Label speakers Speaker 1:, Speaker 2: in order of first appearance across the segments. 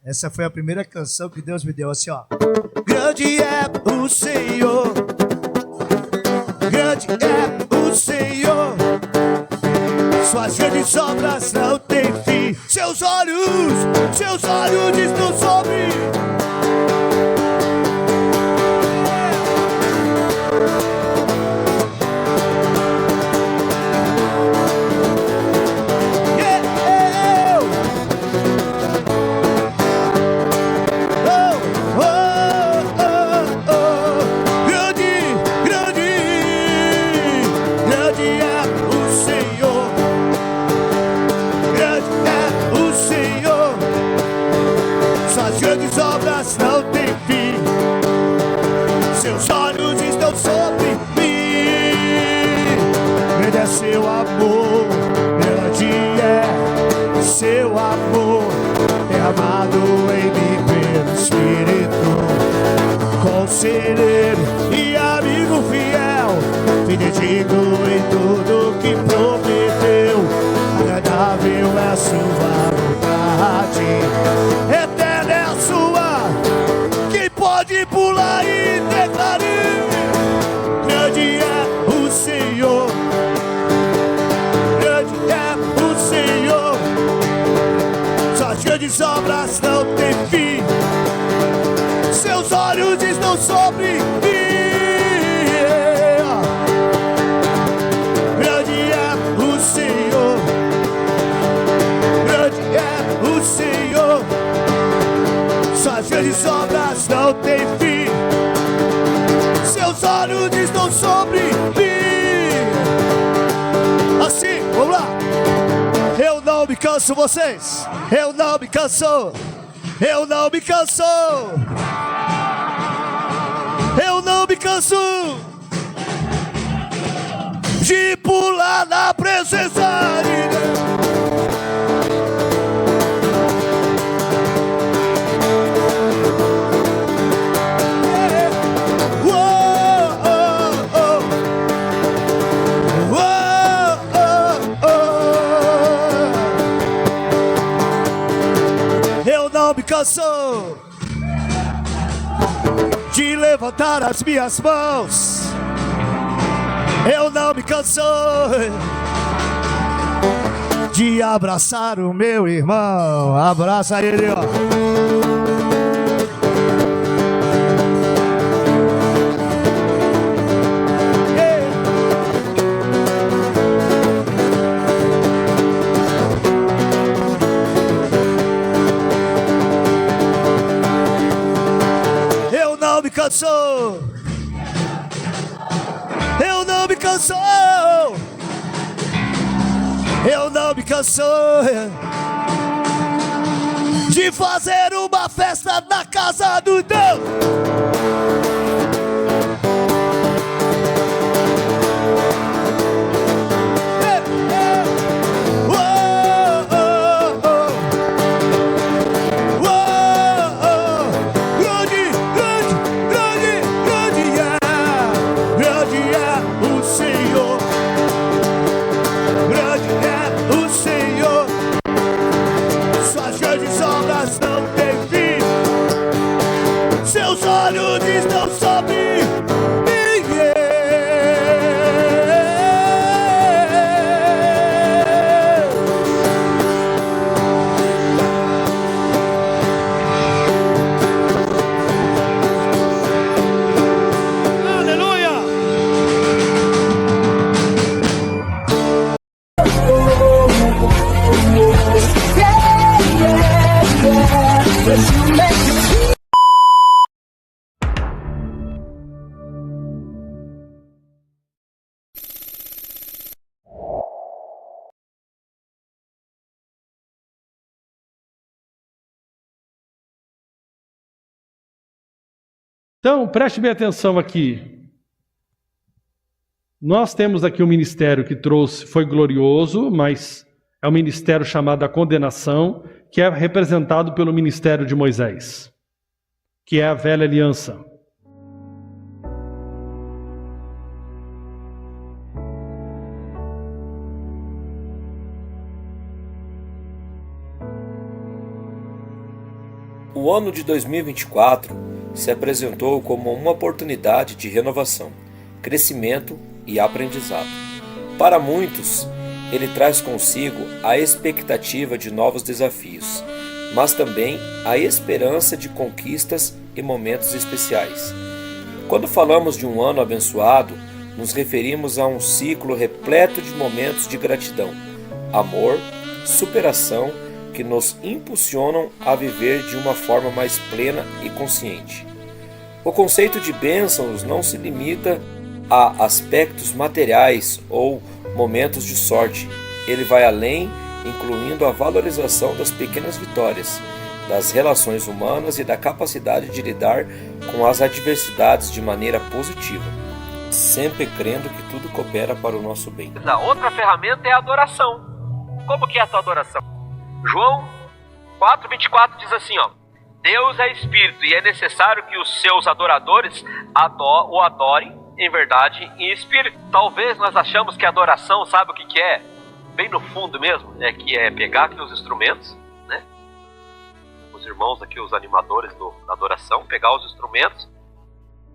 Speaker 1: Essa foi a primeira canção que Deus me deu, assim, ó. Grande é o Senhor, grande é o Senhor, suas grandes obras não têm fim. Seus olhos estão sobre não tem fim. Seus olhos estão sobre mim. Grande é seu amor, grande é seu amor, derramado em mim pelo Espírito. Conselheiro e amigo fiel, fidedigno em tudo que prometeu. Agradável é a sua vontade, eterna é a sua. Pode pular e declarar: grande é o Senhor, grande é o Senhor, suas grandes obras não têm fim. Seus olhos estão sobre mim. Grande é o Senhor, grande é o Senhor, suas grandes obras não têm fim. Seus olhos estão sobre mim. Assim, vamos lá. Eu não me canso, vocês. Eu não me canso. Eu não me canso. Eu não me canso de pular na presença de Deus. Cansou de levantar as minhas mãos. Eu não me canso de abraçar o meu irmão. Abraça ele, ó. Eu não me canso. Eu não me canso de fazer uma festa na casa do Deus.
Speaker 2: Então, preste bem atenção aqui. Nós temos aqui um ministério que foi glorioso, mas é um ministério chamado a condenação, que é representado pelo ministério de Moisés, que é a velha aliança.
Speaker 3: O ano de 2024 se apresentou como uma oportunidade de renovação, crescimento e aprendizado. Para muitos, ele traz consigo a expectativa de novos desafios, mas também a esperança de conquistas e momentos especiais. Quando falamos de um ano abençoado, nos referimos a um ciclo repleto de momentos de gratidão, amor, superação, que nos impulsionam a viver de uma forma mais plena e consciente. O conceito de bênçãos não se limita a aspectos materiais ou momentos de sorte. Ele vai além, incluindo a valorização das pequenas vitórias, das relações humanas e da capacidade de lidar com as adversidades de maneira positiva, sempre crendo que tudo coopera para o nosso bem.
Speaker 4: A outra ferramenta é a adoração. Como que é essa adoração? João 4:24 diz assim, Deus é espírito e é necessário que os seus adoradores o adorem em verdade e em espírito. Talvez nós achamos que a adoração, sabe o que é? Bem no fundo mesmo, que é pegar aqui os instrumentos, né? Os irmãos aqui, os animadores da adoração, pegar os instrumentos,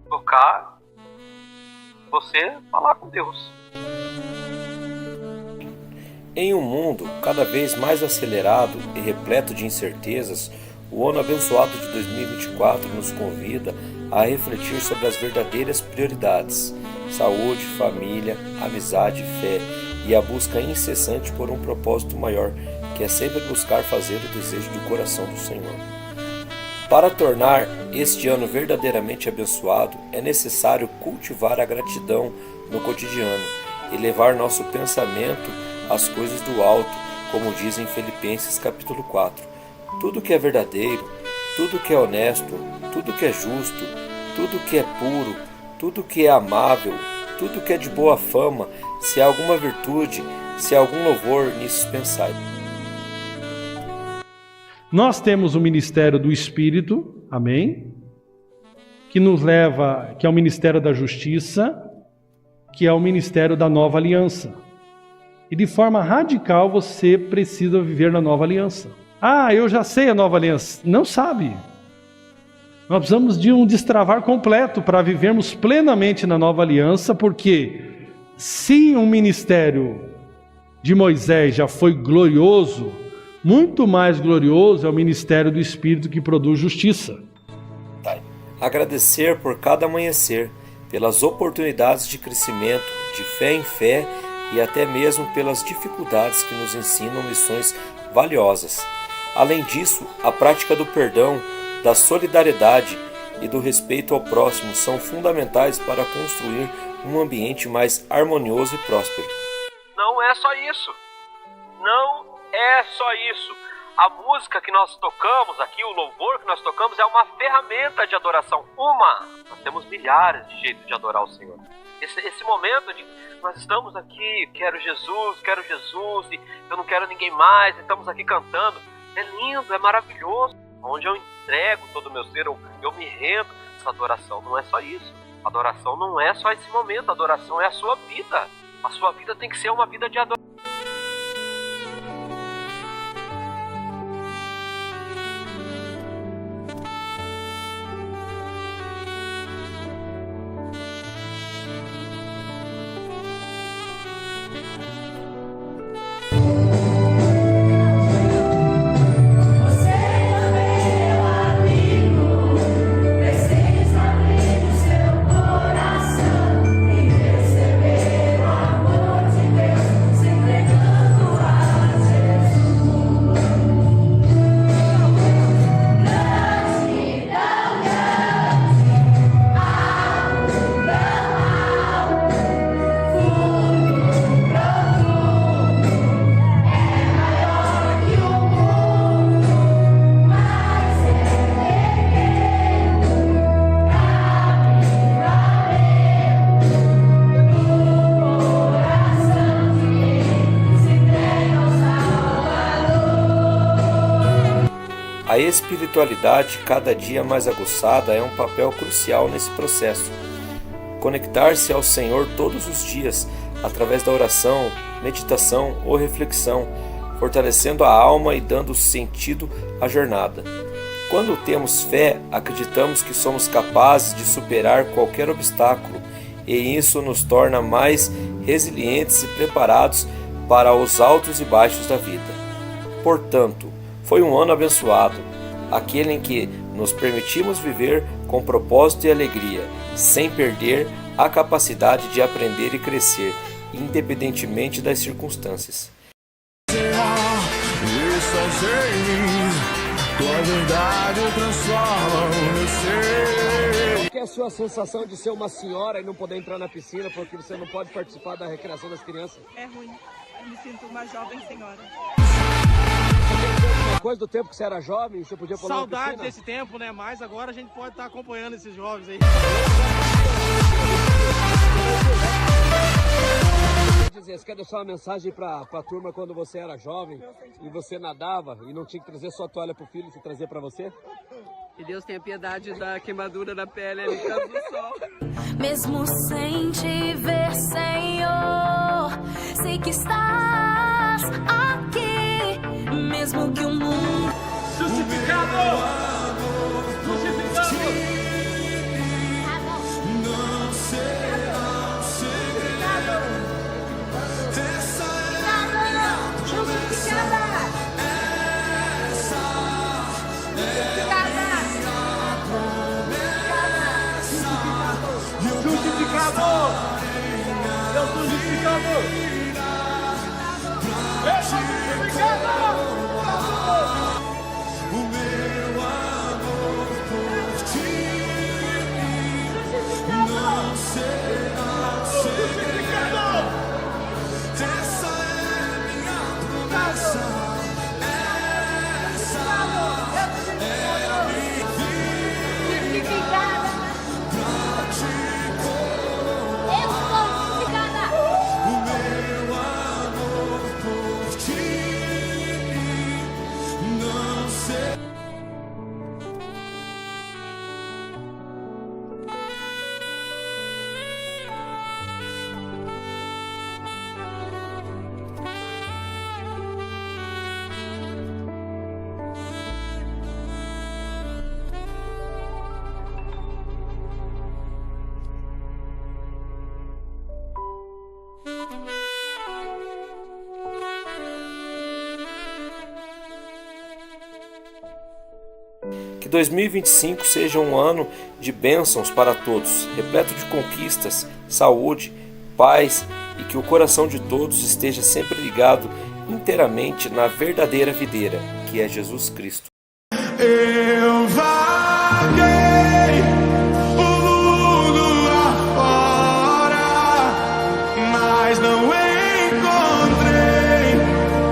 Speaker 4: tocar, você falar com Deus.
Speaker 3: Em um mundo cada vez mais acelerado e repleto de incertezas, o ano abençoado de 2024 nos convida a refletir sobre as verdadeiras prioridades: saúde, família, amizade, fé e a busca incessante por um propósito maior, que é sempre buscar fazer o desejo do coração do Senhor. Para tornar este ano verdadeiramente abençoado, é necessário cultivar a gratidão no cotidiano e levar nosso pensamento às coisas do alto, como diz em Filipenses capítulo 4. Tudo que é verdadeiro, tudo que é honesto, tudo que é justo, tudo que é puro, tudo que é amável, tudo que é de boa fama, se há alguma virtude, se há algum louvor, nisso pensai.
Speaker 2: Nós temos o ministério do Espírito, amém? Que nos leva, que é o ministério da justiça, que é o ministério da nova aliança. E de forma radical você precisa viver na nova aliança. Eu já sei a nova aliança. Não sabe. Nós precisamos de um destravar completo para vivermos plenamente na nova aliança, porque se o ministério de Moisés já foi glorioso, muito mais glorioso é o ministério do Espírito que produz justiça.
Speaker 3: Agradecer por cada amanhecer, pelas oportunidades de crescimento, de fé em fé, e até mesmo pelas dificuldades que nos ensinam lições valiosas. Além disso, a prática do perdão, da solidariedade e do respeito ao próximo são fundamentais para construir um ambiente mais harmonioso e próspero.
Speaker 4: Não é só isso. Não é só isso. A música que nós tocamos aqui, o louvor que nós tocamos, é uma ferramenta de adoração. Nós temos milhares de jeitos de adorar o Senhor. Esse momento de nós estamos aqui, quero Jesus, e eu não quero ninguém mais, estamos aqui cantando, é lindo, é maravilhoso, onde eu entrego todo o meu ser, eu me rendo. Essa adoração não é só isso, adoração não é só esse momento, adoração é a sua vida tem que ser uma vida de adoração.
Speaker 3: A espiritualidade, cada dia mais aguçada, é um papel crucial nesse processo. Conectar-se ao Senhor todos os dias, através da oração, meditação ou reflexão, fortalecendo a alma e dando sentido à jornada. Quando temos fé, acreditamos que somos capazes de superar qualquer obstáculo, e isso nos torna mais resilientes e preparados para os altos e baixos da vida. Portanto, foi um ano abençoado, aquele em que nos permitimos viver com propósito e alegria, sem perder a capacidade de aprender e crescer, independentemente das circunstâncias.
Speaker 1: Tua verdade transforma o meu ser.
Speaker 4: Qual que é a sua sensação de ser uma senhora e não poder entrar na piscina porque você não pode participar da recreação das crianças?
Speaker 5: É ruim. Eu me sinto uma jovem senhora.
Speaker 4: Uma coisa do tempo que você era jovem, você podia pular na
Speaker 6: Saudade
Speaker 4: piscina?
Speaker 6: desse tempo, né? Mas agora a gente pode estar acompanhando esses jovens aí.
Speaker 4: Você quer deixar uma mensagem pra turma quando você era jovem e você nadava e não tinha que trazer sua toalha pro filho, você trazer pra você?
Speaker 5: Que Deus tenha piedade da queimadura da pele ali por causa do sol.
Speaker 7: Mesmo sem te ver, Senhor, sei que estás aqui. Mesmo que o mundo
Speaker 6: Justificado!
Speaker 3: Que 2025 seja um ano de bênçãos para todos, repleto de conquistas, saúde, paz e que o coração de todos esteja sempre ligado inteiramente na verdadeira videira, que é Jesus Cristo.
Speaker 1: Eu vaguei o mundo afora, mas não encontrei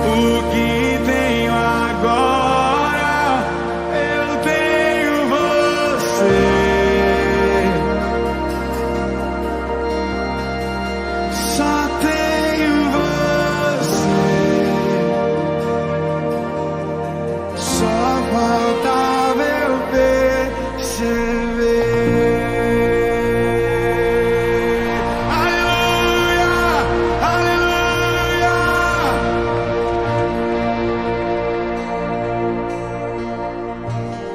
Speaker 1: o que tenho agora. Eu tenho você. Só tenho você. Só faltava eu perceber. Aleluia, aleluia.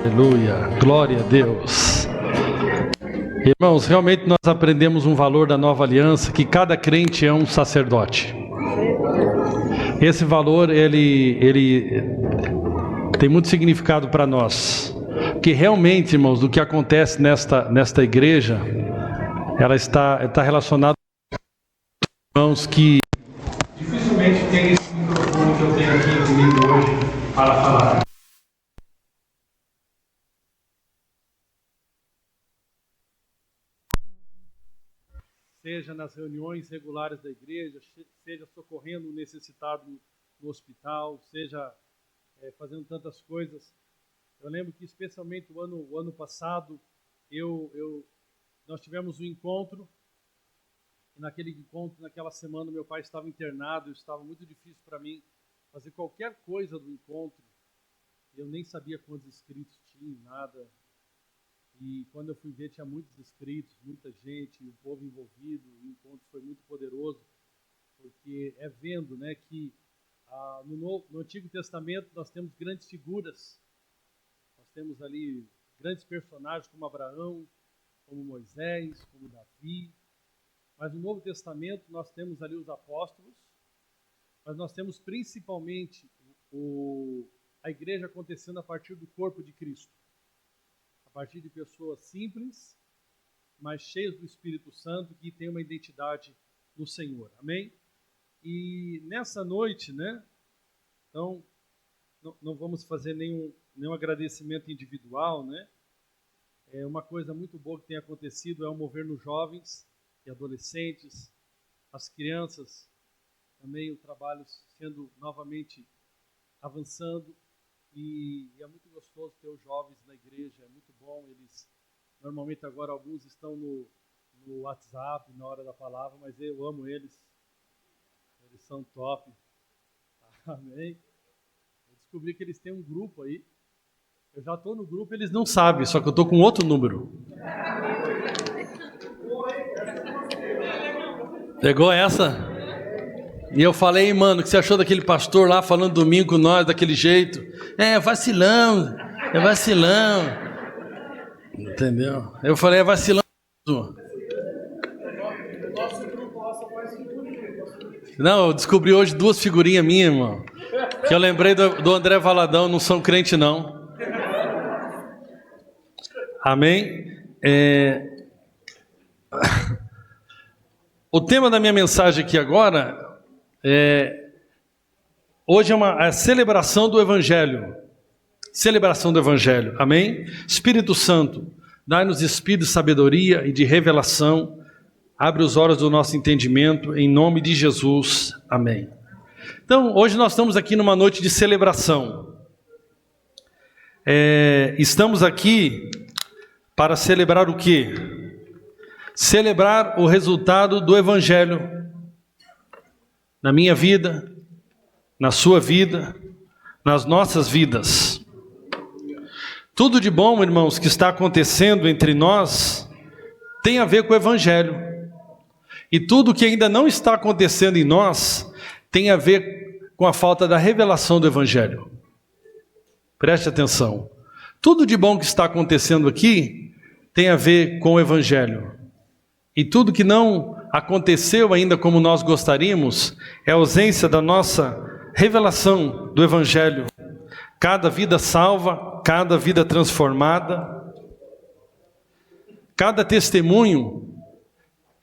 Speaker 2: Aleluia, glória a Deus. Irmãos, realmente nós aprendemos um valor da nova aliança, que cada crente é um sacerdote. Esse valor, ele tem muito significado para nós. Que realmente, irmãos, do que acontece nesta igreja, ela está relacionada com irmãos que dificilmente tem esse microfone que eu tenho aqui comigo hoje para falar. Seja nas reuniões regulares da igreja, seja socorrendo o necessitado no hospital, seja fazendo tantas coisas. Eu lembro que especialmente o ano passado, nós tivemos um encontro, e naquele encontro, naquela semana, meu pai estava internado, estava muito difícil para mim fazer qualquer coisa do encontro. Eu nem sabia quantos inscritos tinha, nada. E quando eu fui ver, tinha muitos inscritos, muita gente, o povo envolvido. O encontro foi muito poderoso, porque é vendo, né, que no Antigo Testamento nós temos grandes figuras. Nós temos ali grandes personagens como Abraão, como Moisés, como Davi. Mas no Novo Testamento nós temos ali os apóstolos, mas nós temos principalmente a igreja acontecendo a partir do corpo de Cristo. A partir de pessoas simples, mas cheias do Espírito Santo, que têm uma identidade no Senhor. Amém? E nessa noite, né? Então, não vamos fazer nenhum agradecimento individual, né? Uma coisa muito boa que tem acontecido é o mover nos jovens e adolescentes, as crianças, também o trabalho sendo novamente avançando, e é muito gostoso ter os jovens na igreja, é muito bom. Eles, normalmente agora alguns estão no WhatsApp na hora da palavra, mas eu amo eles são top. Amém. Eu descobri que eles têm um grupo aí. Eu já estou no grupo, eles não sabem, só que eu estou com outro número. Pegou essa? E eu falei, mano, o que você achou daquele pastor lá falando domingo com nós, daquele jeito? Vacilão. Entendeu? Eu falei, vacilão. Não, eu descobri hoje 2 figurinhas minhas, irmão. Que eu lembrei do André Valadão, não são crente não. Amém? O tema da minha mensagem aqui agora hoje é a celebração do Evangelho. Celebração do Evangelho. Amém? Espírito Santo, dai-nos espírito de sabedoria e de revelação. Abre os olhos do nosso entendimento, em nome de Jesus. Amém. Então, hoje nós estamos aqui numa noite de celebração. Estamos aqui para celebrar o quê? Celebrar o resultado do Evangelho na minha vida, na sua vida, nas nossas vidas. Tudo de bom, irmãos, que está acontecendo entre nós tem a ver com o Evangelho. E tudo que ainda não está acontecendo em nós tem a ver com a falta da revelação do Evangelho. Preste atenção. Tudo de bom que está acontecendo aqui tem a ver com o Evangelho. E tudo que não aconteceu ainda como nós gostaríamos é a ausência da nossa revelação do Evangelho. Cada vida salva, cada vida transformada, cada testemunho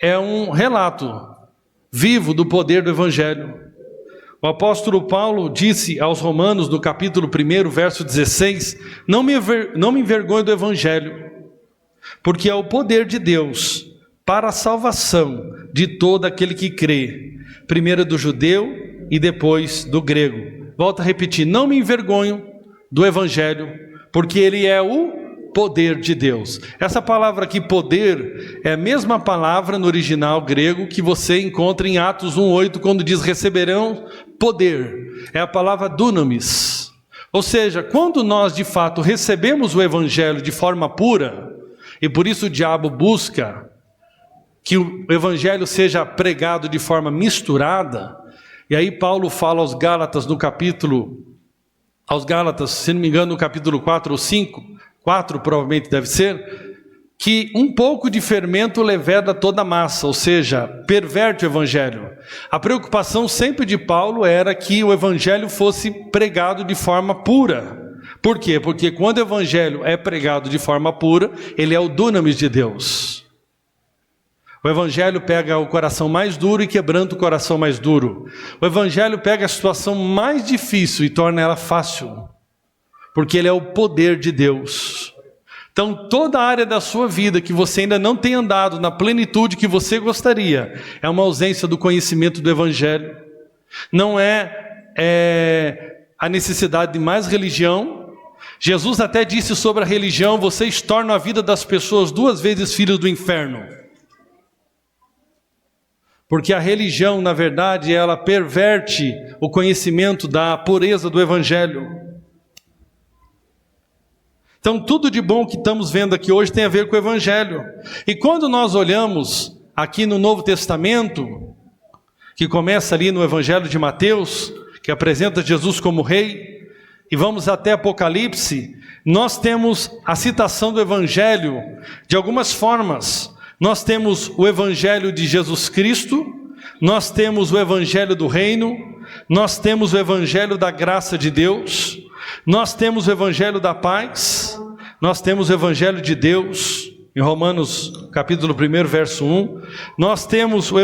Speaker 2: é um relato vivo do poder do Evangelho. O apóstolo Paulo disse aos Romanos, no capítulo 1, verso 16, não me envergonho do Evangelho, porque é o poder de Deus para a salvação de todo aquele que crê, primeiro do judeu e depois do grego. Volto a repetir, não me envergonho do Evangelho, porque ele é o poder de Deus. Essa palavra aqui, poder, é a mesma palavra no original grego que você encontra em Atos 1:8, quando diz receberão poder. É a palavra dunamis. Ou seja, quando nós de fato recebemos o Evangelho de forma pura, e por isso o diabo busca que o Evangelho seja pregado de forma misturada, e aí Paulo fala aos Gálatas, se não me engano, no capítulo 4 ou 5, 4 provavelmente deve ser, que um pouco de fermento leveda toda a massa, ou seja, perverte o Evangelho. A preocupação sempre de Paulo era que o Evangelho fosse pregado de forma pura. Por quê? Porque quando o Evangelho é pregado de forma pura, ele é o dunamis de Deus. O Evangelho pega o coração mais duro e quebranta o coração mais duro. O Evangelho pega a situação mais difícil e torna ela fácil, porque ele é o poder de Deus. Então, toda a área da sua vida que você ainda não tem andado na plenitude que você gostaria, é uma ausência do conhecimento do Evangelho. Não é a necessidade de mais religião. Jesus até disse sobre a religião: vocês tornam a vida das pessoas 2 vezes filhos do inferno. Porque a religião, na verdade, ela perverte o conhecimento da pureza do Evangelho. Então, tudo de bom que estamos vendo aqui hoje tem a ver com o Evangelho. E quando nós olhamos aqui no Novo Testamento, que começa ali no Evangelho de Mateus, que apresenta Jesus como rei, e vamos até Apocalipse, nós temos a citação do Evangelho de algumas formas. Nós temos o Evangelho de Jesus Cristo, nós temos o Evangelho do Reino, nós temos o Evangelho da graça de Deus, nós temos o Evangelho da paz, nós temos o Evangelho de Deus, em Romanos capítulo 1, verso 1, nós temos o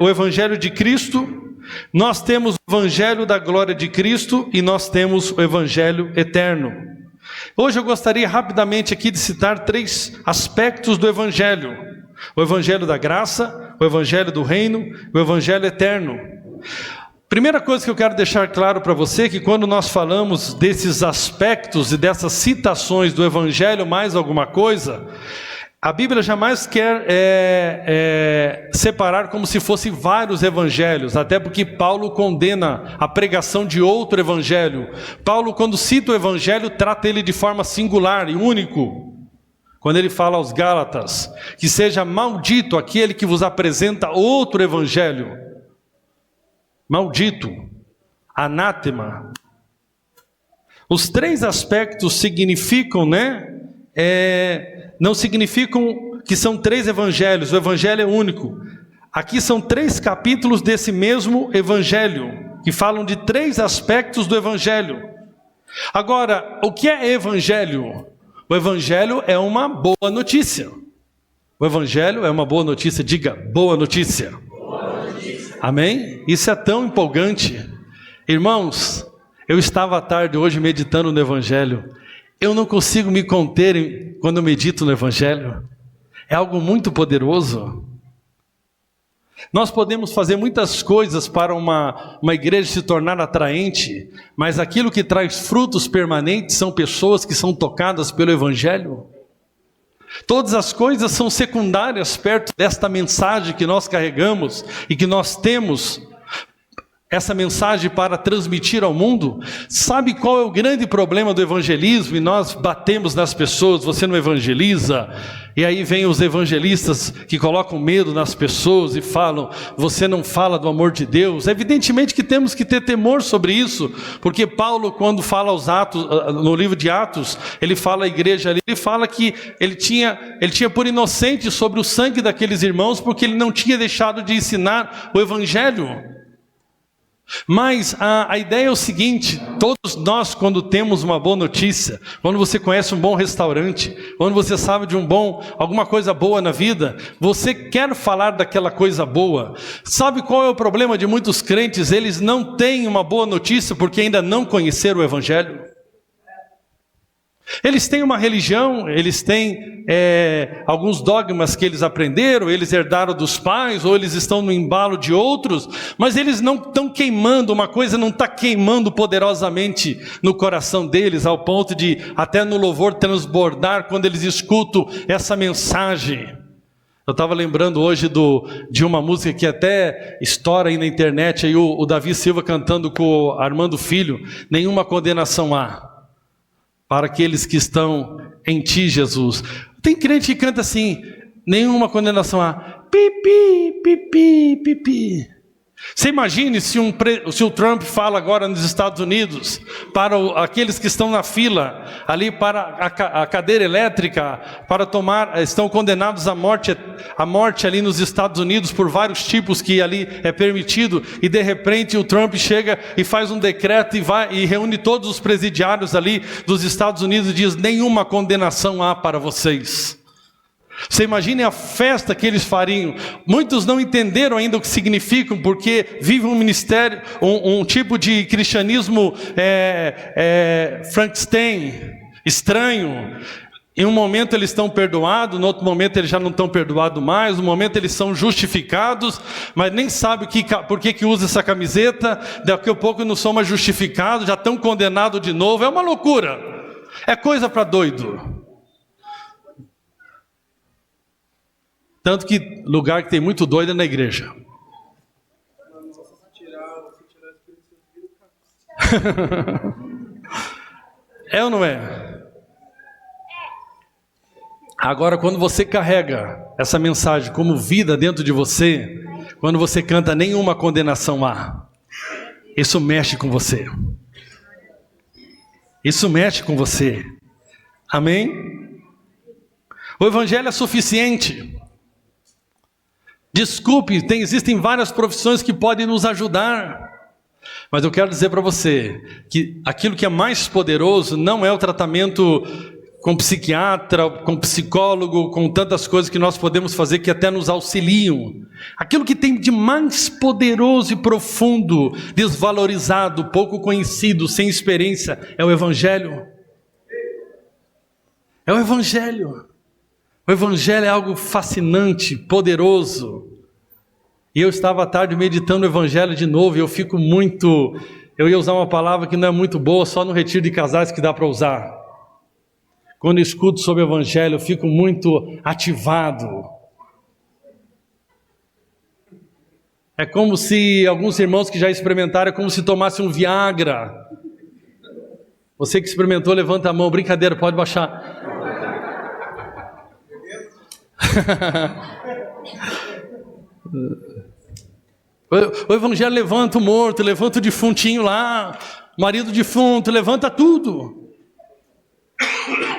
Speaker 2: Evangelho de Cristo, nós temos o Evangelho da glória de Cristo e nós temos o Evangelho eterno. Hoje eu gostaria rapidamente aqui de citar 3 aspectos do Evangelho: o Evangelho da graça, o Evangelho do reino, o Evangelho eterno. Primeira coisa que eu quero deixar claro para você é que quando nós falamos desses aspectos e dessas citações do Evangelho mais alguma coisa, a Bíblia jamais quer separar como se fossem vários evangelhos, até porque Paulo condena a pregação de outro evangelho. Paulo, quando cita o evangelho, trata ele de forma singular e único. Quando ele fala aos Gálatas, que seja maldito aquele que vos apresenta outro evangelho. Maldito, anátema. Os 3 aspectos significam, não significam que são 3 evangelhos, o evangelho é único. Aqui são 3 capítulos desse mesmo evangelho, que falam de 3 aspectos do evangelho. Agora, o que é evangelho? O evangelho é uma boa notícia. O evangelho é uma boa notícia, diga, boa notícia. Boa notícia. Amém? Isso é tão empolgante. Irmãos, eu estava à tarde hoje meditando no evangelho. Eu não consigo me conter quando eu medito no Evangelho. É algo muito poderoso. Nós podemos fazer muitas coisas para uma igreja se tornar atraente, mas aquilo que traz frutos permanentes são pessoas que são tocadas pelo Evangelho. Todas as coisas são secundárias perto desta mensagem que nós carregamos e que nós temos essa mensagem para transmitir ao mundo. Sabe qual é o grande problema do evangelismo? E nós batemos nas pessoas, você não evangeliza, e aí vem os evangelistas que colocam medo nas pessoas e falam, você não fala do amor de Deus. Evidentemente que temos que ter temor sobre isso, porque Paulo, quando fala aos Atos, no livro de Atos, ele fala à igreja ali, ele fala que ele tinha por inocente sobre o sangue daqueles irmãos, porque ele não tinha deixado de ensinar o evangelho. Mas a ideia é o seguinte: todos nós, quando temos uma boa notícia, quando você conhece um bom restaurante, quando você sabe de alguma coisa boa na vida, você quer falar daquela coisa boa. Sabe qual é o problema de muitos crentes? Eles não têm uma boa notícia porque ainda não conheceram o evangelho. Eles têm uma religião, eles têm alguns dogmas que eles aprenderam, eles herdaram dos pais, ou eles estão no embalo de outros, mas eles não estão queimando, uma coisa não está queimando poderosamente no coração deles, ao ponto de até no louvor transbordar quando eles escutam essa mensagem. Eu estava lembrando hoje de uma música que até estoura aí na internet, aí o Davi Silva cantando com o Armando Filho, nenhuma condenação há para aqueles que estão em ti, Jesus. Tem crente que canta assim, nenhuma condenação há. Pipi, pipi, pipi. Você imagine se o Trump fala agora nos Estados Unidos, para aqueles que estão na fila, ali para a cadeira elétrica, estão condenados à morte ali nos Estados Unidos, por vários tipos que ali é permitido, e de repente o Trump chega e faz um decreto e reúne todos os presidiários ali dos Estados Unidos e diz, nenhuma condenação há para vocês. Você imagine a festa que eles fariam. Muitos não entenderam ainda o que significam, porque vivem um ministério, um tipo de cristianismo Frankenstein, estranho. Em um momento eles estão perdoados, no outro momento eles já não estão perdoados mais, no momento eles são justificados, mas nem sabem por que usa essa camiseta, daqui a pouco não são mais justificados, já estão condenados de novo. É uma loucura, é coisa para doido. Tanto que lugar que tem muito doido é na igreja. É ou não é? Agora, quando você carrega essa mensagem como vida dentro de você, quando você canta nenhuma condenação há, isso mexe com você. Isso mexe com você. Amém? O Evangelho é suficiente. Desculpe, existem várias profissões que podem nos ajudar. Mas eu quero dizer para você que aquilo que é mais poderoso não é o tratamento com psiquiatra, com psicólogo, com tantas coisas que nós podemos fazer que até nos auxiliam. Aquilo que tem de mais poderoso e profundo, desvalorizado, pouco conhecido, sem experiência, é o Evangelho. É o Evangelho. O Evangelho é algo fascinante, poderoso. E eu estava à tarde meditando o Evangelho de novo e eu fico muito... Eu ia usar uma palavra que não é muito boa, só no retiro de casais que dá para usar. Quando eu escuto sobre o Evangelho, eu fico muito ativado. É como se, alguns irmãos que já experimentaram, é como se tomasse um Viagra. Você que experimentou, levanta a mão. Brincadeira, pode baixar. O Evangelho levanta o morto, levanta o defuntinho lá, marido defunto, levanta tudo.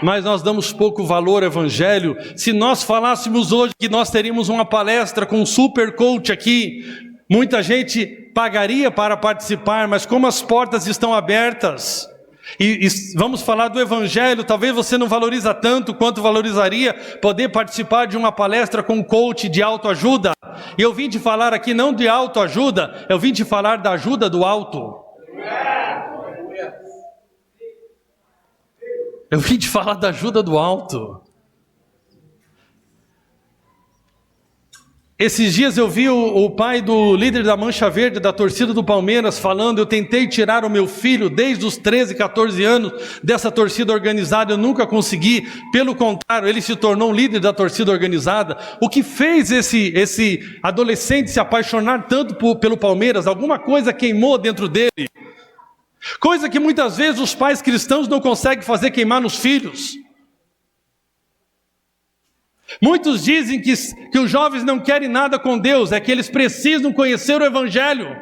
Speaker 2: Mas nós damos pouco valor ao Evangelho. Se nós falássemos hoje que nós teríamos uma palestra com um super coach aqui, muita gente pagaria para participar, mas como as portas estão abertas, e vamos falar do Evangelho, talvez você não valoriza tanto quanto valorizaria poder participar de uma palestra com um coach de autoajuda. E eu vim te falar aqui não de autoajuda, eu vim te falar da ajuda do alto. Eu vim te falar da ajuda do alto. Esses dias eu vi o pai do líder da Mancha Verde, da torcida do Palmeiras, falando: eu tentei tirar o meu filho desde os 13, 14 anos dessa torcida organizada, eu nunca consegui. Pelo contrário, ele se tornou um líder da torcida organizada. O que fez esse adolescente se apaixonar tanto pelo Palmeiras? Alguma coisa queimou dentro dele. Coisa que muitas vezes os pais cristãos não conseguem fazer queimar nos filhos. Muitos dizem que os jovens não querem nada com Deus, é que eles precisam conhecer o Evangelho.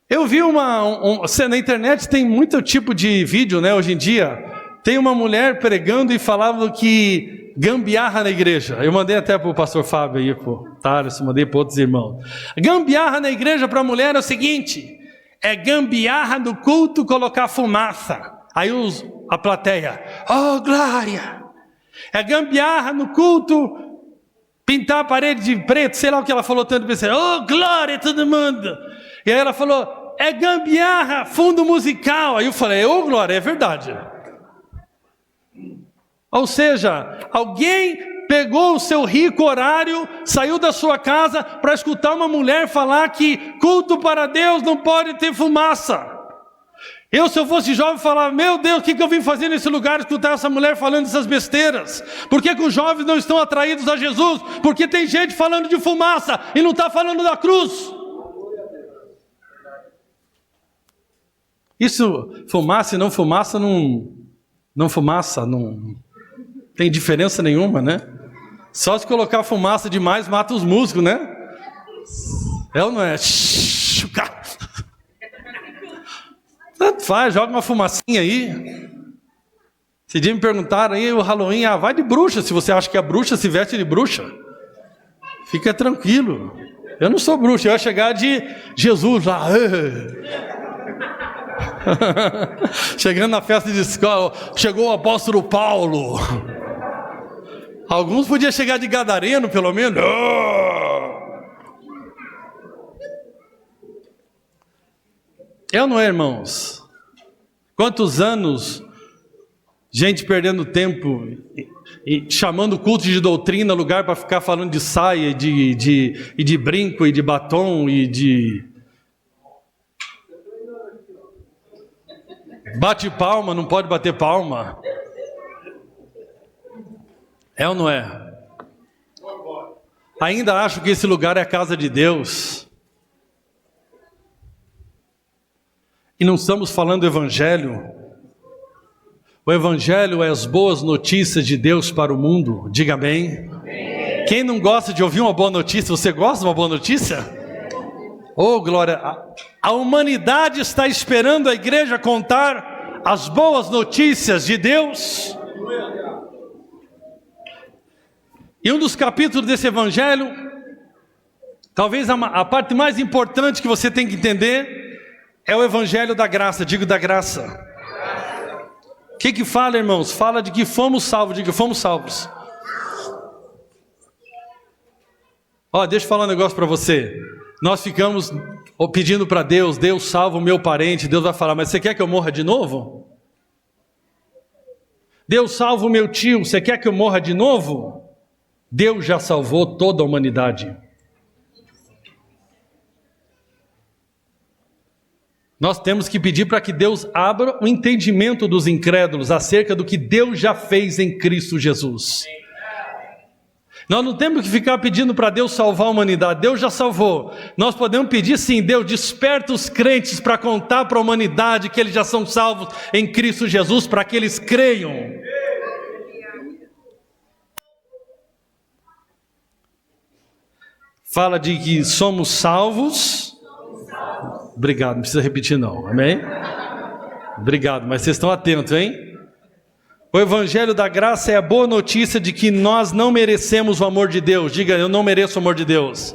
Speaker 2: Eu vi na internet tem muito tipo de vídeo, né, hoje em dia. Tem uma mulher pregando e falava que gambiarra na igreja. Eu mandei até para o pastor Fábio aí, pro Thales, mandei para outros irmãos. Gambiarra na igreja para a mulher é o seguinte: é gambiarra no culto colocar fumaça. Aí a plateia, oh glória! É gambiarra no culto pintar a parede de preto, sei lá o que ela falou tanto, pensei, oh glória todo mundo! E aí ela falou, é gambiarra, fundo musical. Aí eu falei, oh glória, é verdade. Ou seja, alguém pegou o seu rico horário, saiu da sua casa para escutar uma mulher falar que culto para Deus não pode ter fumaça. Se eu fosse jovem, falava, meu Deus, o que eu vim fazer nesse lugar, escutar essa mulher falando essas besteiras? Por que os jovens não estão atraídos a Jesus? Porque tem gente falando de fumaça e não está falando da cruz. Isso, fumaça e não fumaça, não tem diferença nenhuma, né? Só se colocar fumaça demais, mata os músicos, né? É ou não é? Tanto faz, joga uma fumacinha aí. Esse dia me perguntaram aí, o Halloween, vai de bruxa, se você acha que a bruxa se veste de bruxa. Fica tranquilo. Eu não sou bruxa, eu ia chegar de Jesus lá. Chegando na festa de escola, chegou o apóstolo Paulo. Alguns podiam chegar de gadareno, pelo menos. É ou não é, irmãos? Quantos anos, gente perdendo tempo e chamando culto de doutrina, lugar para ficar falando de saia, e de brinco, e de batom, e de... Bate palma, não pode bater palma. É ou não é? Ainda acho que esse lugar é a casa de Deus. E não estamos falando do Evangelho. O Evangelho é as boas notícias de Deus para o mundo. Diga amém. Quem não gosta de ouvir uma boa notícia? Você gosta de uma boa notícia? Oh glória! A humanidade está esperando a igreja contar as boas notícias de Deus. E um dos capítulos desse evangelho, talvez a parte mais importante que você tem que entender, é o evangelho da graça. Digo da graça. O que fala, irmãos? Fala de que fomos salvos. Diga, fomos salvos. Ó, deixa eu falar um negócio para você. Nós ficamos pedindo para Deus, Deus salva o meu parente. Deus vai falar, mas você quer que eu morra de novo? Deus salva o meu tio, você quer que eu morra de novo? Deus já salvou toda a humanidade. Nós temos que pedir para que Deus abra o entendimento dos incrédulos acerca do que Deus já fez em Cristo Jesus. Nós não temos que ficar pedindo para Deus salvar a humanidade. Deus já salvou. Nós podemos pedir sim, Deus desperta os crentes para contar para a humanidade que eles já são salvos em Cristo Jesus, para que eles creiam. Fala de que somos salvos. Obrigado, não precisa repetir não, amém? Obrigado, mas vocês estão atentos, hein? O evangelho da graça é a boa notícia de que nós não merecemos o amor de Deus. Diga, eu não mereço o amor de Deus.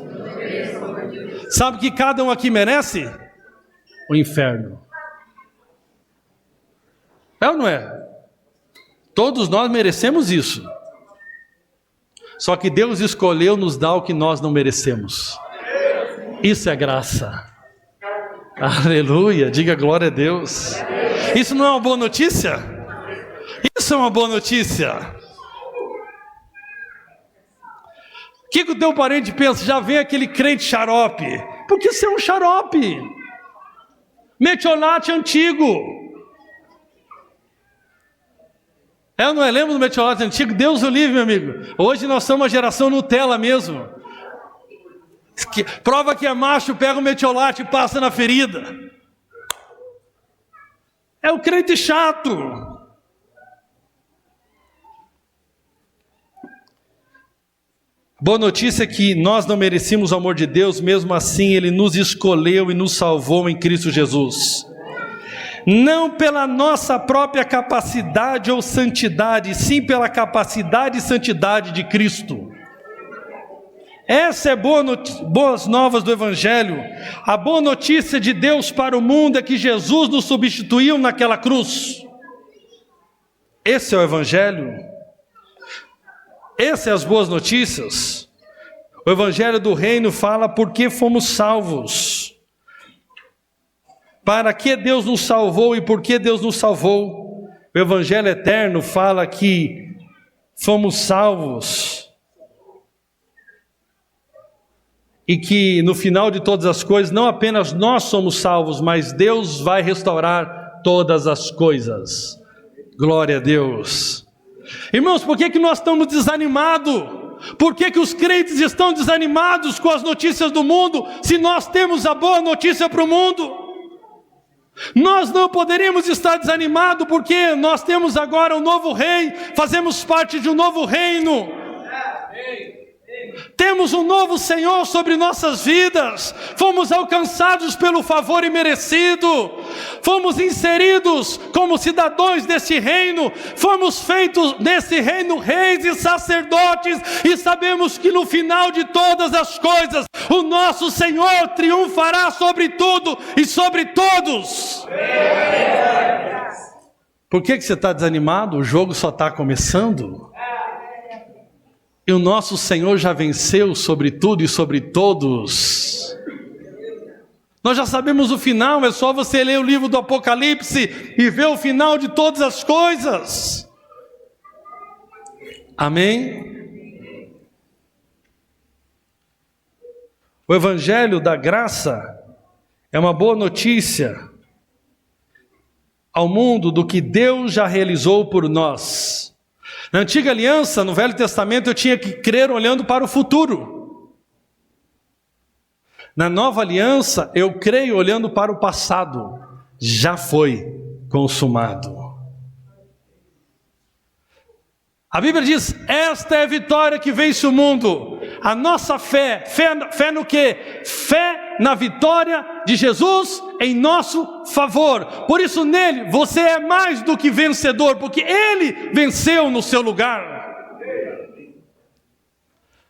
Speaker 2: Sabe o que cada um aqui merece? O inferno. É ou não é? Todos nós merecemos isso. Só que Deus escolheu nos dar o que nós não merecemos. Isso é graça. Aleluia, diga glória a Deus. Isso não é uma boa notícia? Isso é uma boa notícia. O que o teu parente pensa? Já vem aquele crente xarope. Porque você é um xarope. Metiolate antigo. É ou não é? Lembra do metiolate antigo? Deus o livre, meu amigo. Hoje nós somos uma geração Nutella mesmo. Prova que é macho, pega o metiolate e passa na ferida. É o crente chato. Boa notícia é que nós não merecíamos o amor de Deus, mesmo assim Ele nos escolheu e nos salvou em Cristo Jesus. Não pela nossa própria capacidade ou santidade, sim pela capacidade e santidade de Cristo. Essa é boas novas do Evangelho. A boa notícia de Deus para o mundo é que Jesus nos substituiu naquela cruz. Esse é o Evangelho. Essas são as boas notícias. O Evangelho do Reino fala por que fomos salvos. Para que Deus nos salvou e por que Deus nos salvou. O Evangelho eterno fala que fomos salvos. E que no final de todas as coisas, não apenas nós somos salvos, mas Deus vai restaurar todas as coisas. Glória a Deus. Irmãos, por que nós estamos desanimados? Por que os crentes estão desanimados com as notícias do mundo, se nós temos a boa notícia para o mundo? Nós não poderíamos estar desanimados, porque nós temos agora um novo rei, fazemos parte de um novo reino. Temos um novo Senhor sobre nossas vidas, fomos alcançados pelo favor imerecido, fomos inseridos como cidadãos deste reino, fomos feitos nesse reino reis e sacerdotes, e sabemos que no final de todas as coisas, o nosso Senhor triunfará sobre tudo e sobre todos. Por que você está desanimado? O jogo só está começando. E o nosso Senhor já venceu sobre tudo e sobre todos. Nós já sabemos o final, é só você ler o livro do Apocalipse e ver o final de todas as coisas. Amém? O Evangelho da Graça é uma boa notícia ao mundo do que Deus já realizou por nós. Na antiga aliança, no Velho Testamento, eu tinha que crer olhando para o futuro. Na nova aliança, eu creio olhando para o passado. Já foi consumado. A Bíblia diz, esta é a vitória que vence o mundo. A nossa fé no quê? Fé na vitória de Jesus em nosso favor. Por isso nele você é mais do que vencedor, porque ele venceu no seu lugar.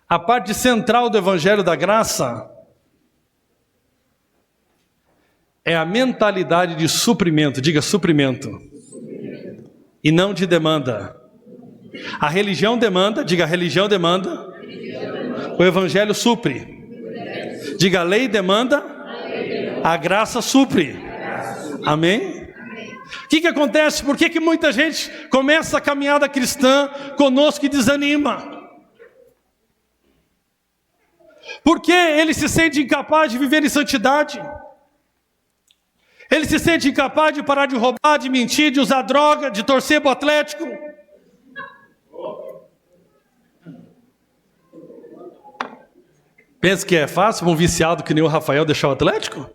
Speaker 2: A parte central do Evangelho da Graça é a mentalidade de suprimento, diga suprimento, e não de demanda. A religião demanda, diga a religião demanda, o Evangelho supre. Diga a lei demanda, a graça supre. Amém? O que acontece? Por que muita gente começa a caminhada cristã conosco e desanima? Porque ele se sente incapaz de viver em santidade. Ele se sente incapaz de parar de roubar, de mentir, de usar droga, de torcer para o Atlético. Pensa que é fácil um viciado que nem o Rafael deixar o Atlético?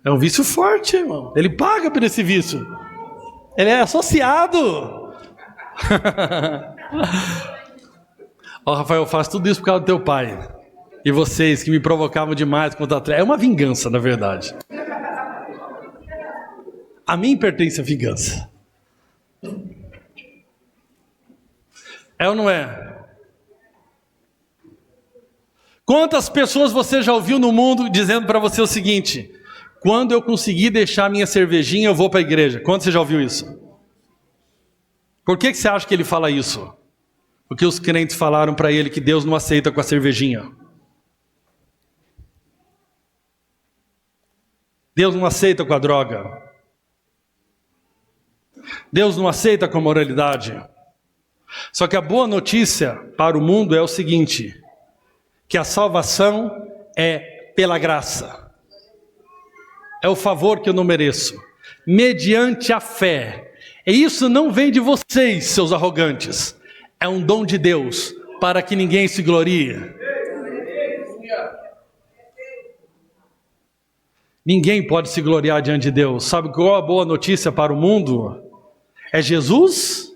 Speaker 2: É um vício forte, irmão. Ele paga por esse vício. Ele é associado. Ó, Rafael, eu faço tudo isso por causa do teu pai. E vocês que me provocavam demais contra o Atlético. É uma vingança, na verdade. A mim pertence a vingança. É ou não é? Quantas pessoas você já ouviu no mundo dizendo para você o seguinte: quando eu conseguir deixar minha cervejinha, eu vou para a igreja? Quando você já ouviu isso? Por que você acha que ele fala isso? Porque os crentes falaram para ele que Deus não aceita com a cervejinha. Deus não aceita com a droga. Deus não aceita com a moralidade. Só que a boa notícia para o mundo é o seguinte: que a salvação é pela graça. É o favor que eu não mereço, mediante a fé. E isso não vem de vocês, seus arrogantes. É um dom de Deus, para que ninguém se glorie. Ninguém pode se gloriar diante de Deus. Sabe qual é a boa notícia para o mundo? É Jesus,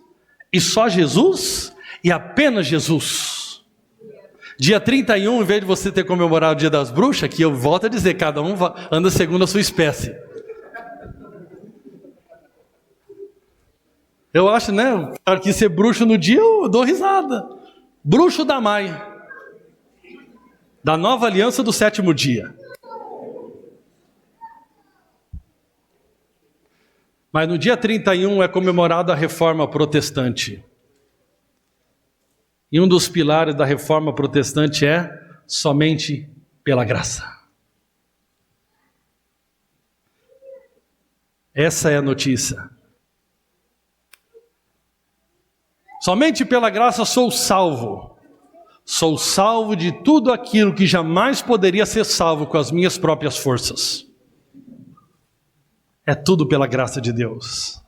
Speaker 2: e só Jesus, e apenas Jesus. Dia 31, em vez de você ter comemorado o Dia das Bruxas, que eu volto a dizer, cada um anda segundo a sua espécie. Eu acho, né, que ser bruxo no dia eu dou risada. Bruxo da Mai, da nova aliança do 7º dia. Mas no dia 31 é comemorada a Reforma Protestante. E um dos pilares da Reforma Protestante é somente pela graça. Essa é a notícia. Somente pela graça sou salvo. Sou salvo de tudo aquilo que jamais poderia ser salvo com as minhas próprias forças. É tudo pela graça de Deus.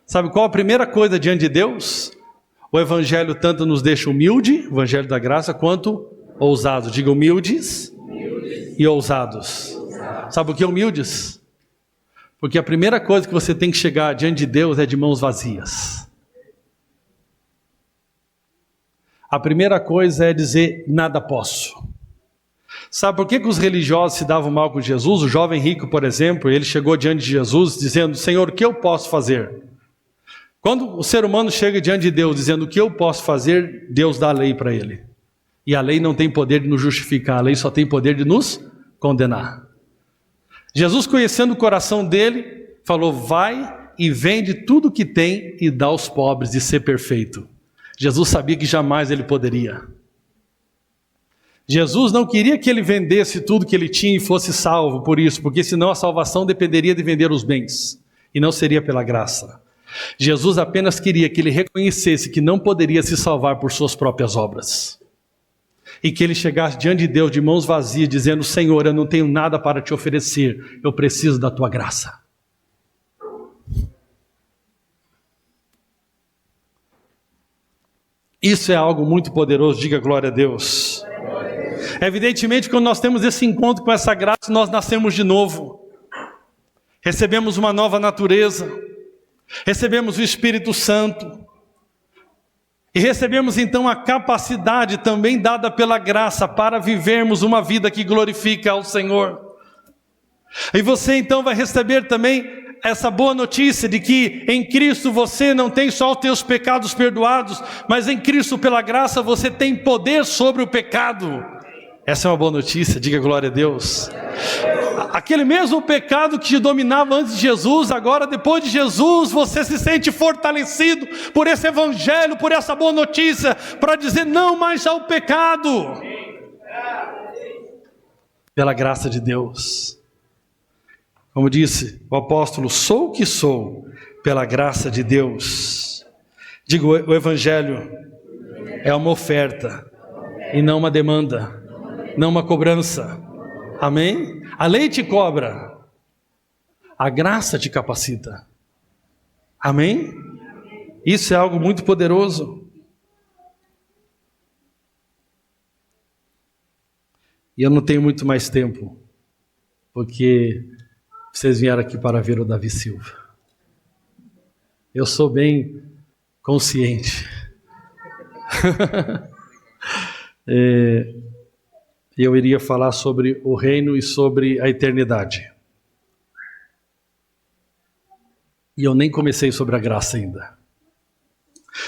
Speaker 2: Sabe qual a primeira coisa diante de Deus? O Evangelho tanto nos deixa humilde, o Evangelho da graça, quanto ousados. Diga humildes e ousados. Sabe por que humildes? Porque a primeira coisa que você tem que chegar diante de Deus é de mãos vazias. A primeira coisa é dizer, nada posso. Sabe por que os religiosos se davam mal com Jesus? O jovem rico, por exemplo, ele chegou diante de Jesus dizendo, Senhor, o que eu posso fazer? Quando o ser humano chega diante de Deus dizendo o que eu posso fazer, Deus dá a lei para ele. E a lei não tem poder de nos justificar, a lei só tem poder de nos condenar. Jesus, conhecendo o coração dele, falou, vai e vende tudo que tem e dá aos pobres, e ser perfeito. Jesus sabia que jamais ele poderia. Jesus não queria que ele vendesse tudo que ele tinha e fosse salvo por isso, porque senão a salvação dependeria de vender os bens, e não seria pela graça. Jesus apenas queria que ele reconhecesse que não poderia se salvar por suas próprias obras, e que ele chegasse diante de Deus de mãos vazias, dizendo, Senhor, eu não tenho nada para te oferecer, eu preciso da tua graça. Isso é algo muito poderoso, diga glória a Deus. Evidentemente, quando nós temos esse encontro com essa graça, nós nascemos de novo. Recebemos uma nova natureza. Recebemos o Espírito Santo. E recebemos então a capacidade também dada pela graça para vivermos uma vida que glorifica ao Senhor. E você então vai receber também essa boa notícia de que em Cristo você não tem só os teus pecados perdoados, mas em Cristo pela graça você tem poder sobre o pecado. Essa é uma boa notícia, diga glória a Deus. Aquele mesmo pecado que te dominava antes de Jesus, agora depois de Jesus, você se sente fortalecido por esse evangelho, por essa boa notícia, para dizer não mais ao pecado. Pela graça de Deus. Como disse o apóstolo, sou o que sou, pela graça de Deus. Digo, o evangelho é uma oferta e não uma demanda, não uma cobrança. Amém? A lei te cobra, a graça te capacita. Amém? Isso é algo muito poderoso. E eu não tenho muito mais tempo, porque vocês vieram aqui para ver o Davi Silva. Eu sou bem consciente. Eu iria falar sobre o reino e sobre a eternidade. E eu nem comecei sobre a graça ainda.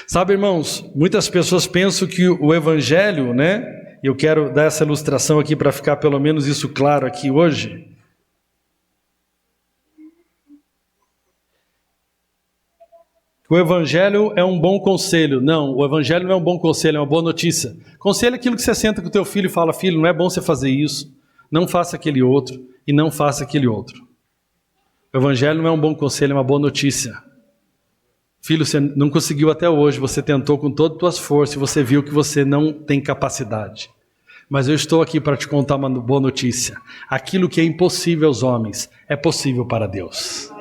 Speaker 2: Sabe, irmãos, muitas pessoas pensam que o evangelho, né? Eu quero dar essa ilustração aqui para ficar pelo menos isso claro aqui hoje. O evangelho é um bom conselho. Não, o evangelho não é um bom conselho, é uma boa notícia. Conselho é aquilo que você senta com o teu filho e fala: filho, não é bom você fazer isso, não faça aquele outro e não faça aquele outro. O evangelho não é um bom conselho, é uma boa notícia. Filho, você não conseguiu até hoje, você tentou com todas as tuas forças e você viu que você não tem capacidade. Mas eu estou aqui para te contar uma boa notícia. Aquilo que é impossível aos homens é possível para Deus.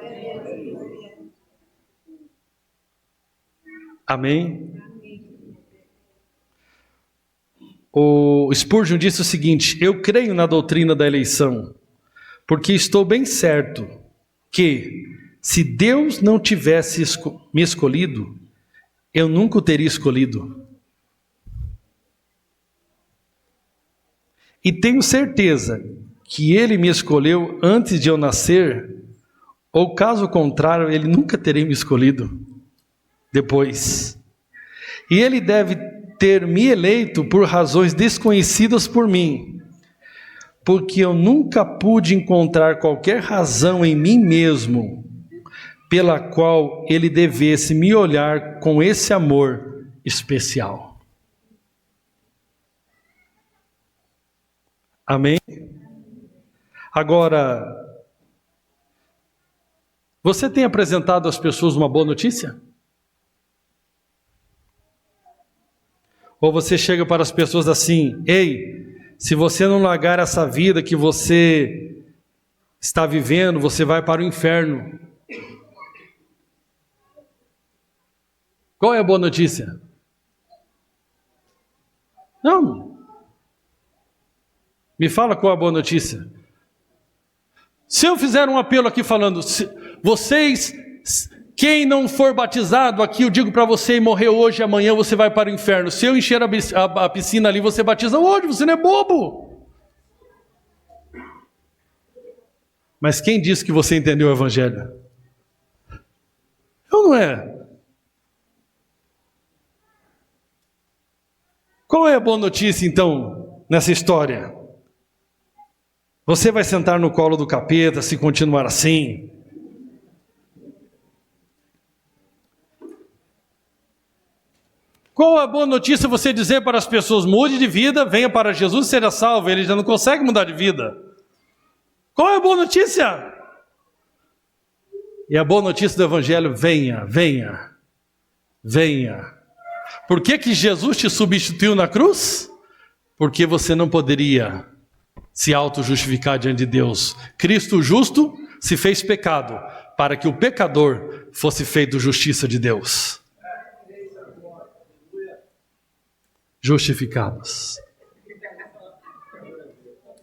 Speaker 2: Amém? O Spurgeon disse o seguinte: eu creio na doutrina da eleição, porque estou bem certo que, se Deus não tivesse me escolhido, eu nunca o teria escolhido. E tenho certeza que Ele me escolheu antes de eu nascer, ou caso contrário, Ele nunca teria me escolhido depois. E Ele deve ter me eleito por razões desconhecidas por mim, porque eu nunca pude encontrar qualquer razão em mim mesmo pela qual Ele devesse me olhar com esse amor especial. Amém? Agora, você tem apresentado às pessoas uma boa notícia? Ou você chega para as pessoas assim: ei, se você não largar essa vida que você está vivendo, você vai para o inferno. Qual é a boa notícia? Não. Me fala qual é a boa notícia. Se eu fizer um apelo aqui falando: vocês, quem não for batizado aqui, eu digo para você, e morrer hoje, amanhã você vai para o inferno. Se eu encher a piscina ali, você batiza hoje, você não é bobo. Mas quem disse que você entendeu o evangelho? Eu não é. Qual é a boa notícia então nessa história? Você vai sentar no colo do capeta se continuar assim? Qual a boa notícia você dizer para as pessoas: mude de vida, venha para Jesus e seja salvo? Ele já não consegue mudar de vida. Qual é a boa notícia? E a boa notícia do evangelho: venha, venha, venha. Por que Jesus te substituiu na cruz? Porque você não poderia se auto-justificar diante de Deus. Cristo justo se fez pecado, para que o pecador fosse feito justiça de Deus. Justificados.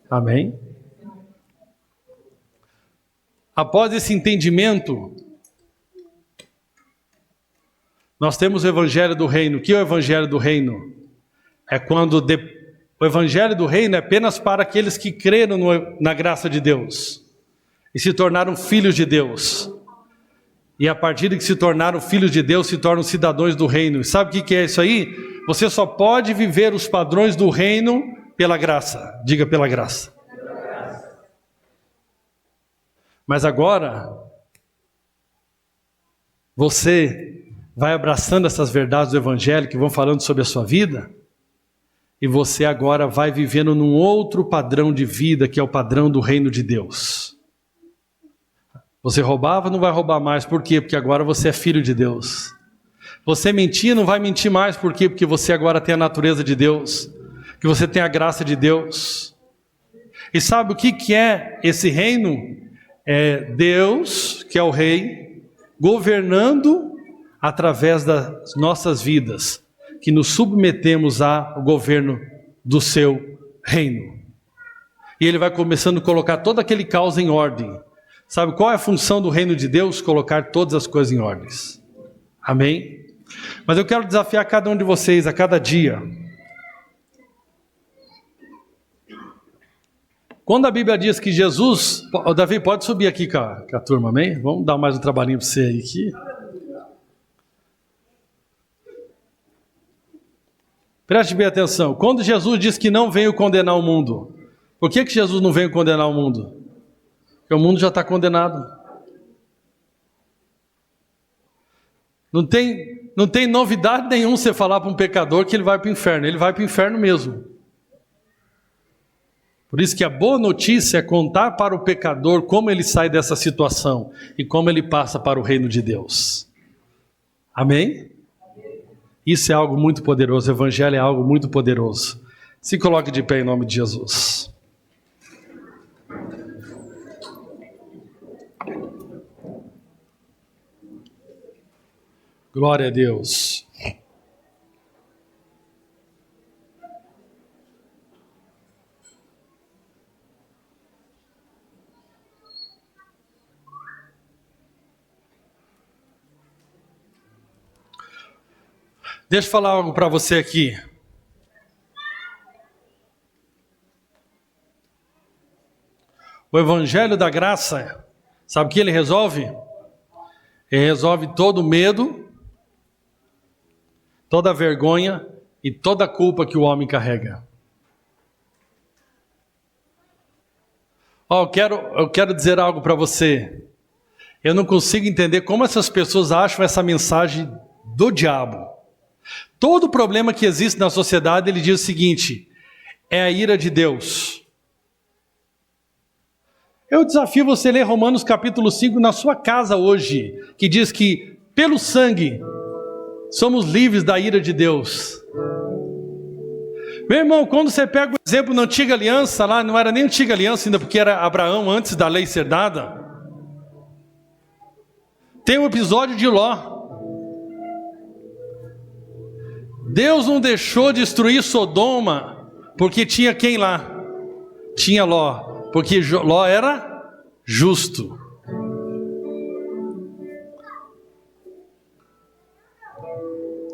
Speaker 2: Amém? Após esse entendimento, nós temos o evangelho do reino. O que é o evangelho do reino? É quando o evangelho do reino é apenas para aqueles que creram na graça de Deus. e se tornaram filhos de Deus. E a partir de que se tornaram filhos de Deus, se tornam cidadãos do reino. E sabe o que é isso aí? Você só pode viver os padrões do reino pela graça. Diga pela graça. Mas agora, você vai abraçando essas verdades do Evangelho que vão falando sobre a sua vida, e você agora vai vivendo num outro padrão de vida, que é o padrão do reino de Deus. Você roubava, não vai roubar mais. Por quê? Porque agora você é filho de Deus. Você mentia, não vai mentir mais. Por quê? Porque você agora tem a natureza de Deus, que você tem a graça de Deus. E sabe o que é esse reino? É Deus, que é o rei, governando através das nossas vidas, que nos submetemos ao governo do seu reino. E ele vai começando a colocar todo aquele caos em ordem. Sabe qual é a função do reino de Deus? Colocar todas as coisas em ordem. Amém? Mas eu quero desafiar cada um de vocês a cada dia. Quando a Bíblia diz que Jesus... Davi, pode subir aqui com a turma, amém? Vamos dar mais um trabalhinho para você aí aqui. Preste bem atenção. Quando Jesus diz que não veio condenar o mundo, por que Jesus não veio condenar o mundo? Porque o mundo já está condenado. Não tem novidade nenhuma você falar para um pecador que ele vai para o inferno. Ele vai para o inferno mesmo. Por isso que a boa notícia é contar para o pecador como ele sai dessa situação e como ele passa para o reino de Deus. Amém? Isso é algo muito poderoso. O Evangelho é algo muito poderoso. Se coloque de pé em nome de Jesus. Glória a Deus. Deixa eu falar algo para você aqui. O Evangelho da Graça, sabe o que ele resolve? Ele resolve todo o medo, toda a vergonha e toda a culpa que o homem carrega. Eu quero dizer algo para você. Eu não consigo entender como essas pessoas acham essa mensagem do diabo. Todo problema que existe na sociedade, ele diz o seguinte: é a ira de Deus. Eu desafio você a ler Romanos capítulo 5 na sua casa hoje, que diz que pelo sangue somos livres da ira de Deus. Meu irmão, quando você pega o exemplo na antiga aliança, lá não era nem antiga aliança ainda, porque era Abraão antes da lei ser dada. Tem um episódio de Ló. Deus não deixou destruir Sodoma, porque tinha quem lá? Tinha Ló, porque Ló era justo.